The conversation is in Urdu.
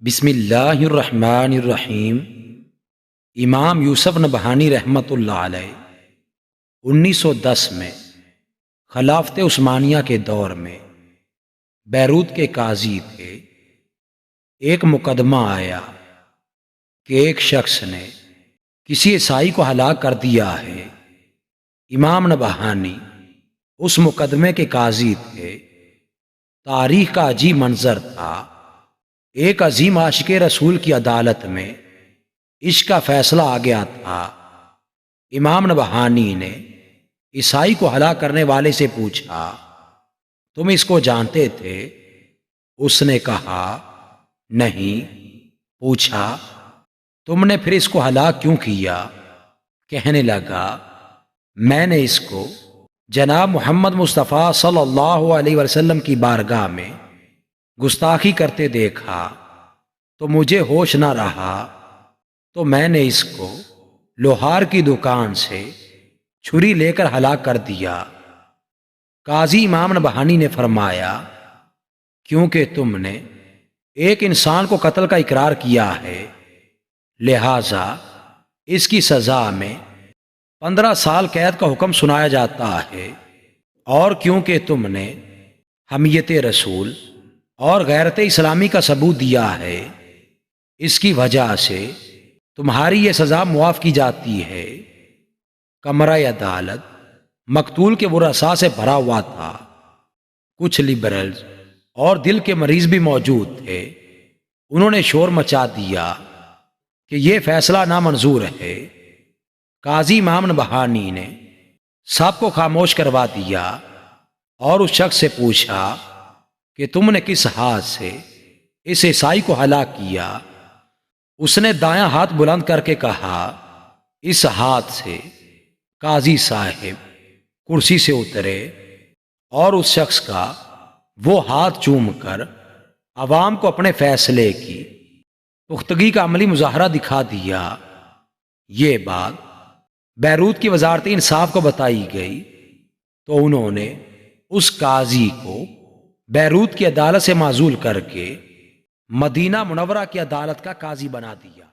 بسم اللہ الرحمن الرحیم۔ امام یوسف نبہانی رحمۃ اللہ علیہ 1910 میں خلافت عثمانیہ کے دور میں بیروت کے قاضی تھے۔ ایک مقدمہ آیا کہ ایک شخص نے کسی عیسائی کو ہلاک کر دیا ہے۔ امام نبہانی اس مقدمے کے قاضی تھے۔ تاریخ کا عجیب منظر تھا۔ ایک عظیم عاشق رسول کی عدالت میں عشق کا فیصلہ آ گیا تھا۔ امام نبہانی نے عیسائی کو ہلاک کرنے والے سے پوچھا، تم اس کو جانتے تھے؟ اس نے کہا، نہیں۔ پوچھا، تم نے پھر اس کو ہلاک کیوں کیا؟ کہنے لگا، میں نے اس کو جناب محمد مصطفیٰ صلی اللہ علیہ وسلم کی بارگاہ میں گستاخی کرتے دیکھا تو مجھے ہوش نہ رہا، تو میں نے اس کو لوہار کی دکان سے چھری لے کر ہلاک کر دیا۔ قاضی امام نبہانی نے فرمایا، کیونکہ تم نے ایک انسان کو قتل کا اقرار کیا ہے، لہٰذا اس کی سزا میں 15 سال قید کا حکم سنایا جاتا ہے، اور کیونکہ تم نے حمیت رسول اور غیرت اسلامی کا ثبوت دیا ہے، اس کی وجہ سے تمہاری یہ سزا معاف کی جاتی ہے۔ کمرہ عدالت مقتول کے ورثاء سے بھرا ہوا تھا۔ کچھ لبرلز اور دل کے مریض بھی موجود تھے۔ انہوں نے شور مچا دیا کہ یہ فیصلہ نامنظور ہے۔ قاضی امام نبہانی نے سب کو خاموش کروا دیا اور اس شخص سے پوچھا کہ تم نے کس ہاتھ سے اس عیسائی کو ہلاک کیا؟ اس نے دایاں ہاتھ بلند کر کے کہا، اس ہاتھ سے۔ قاضی صاحب کرسی سے اترے اور اس شخص کا وہ ہاتھ چوم کر عوام کو اپنے فیصلے کی پختگی کا عملی مظاہرہ دکھا دیا۔ یہ بات بیروت کی وزارت انصاف کو بتائی گئی تو انہوں نے اس قاضی کو بیروت کی عدالت سے معزول کر کے مدینہ منورہ کی عدالت کا قاضی بنا دیا۔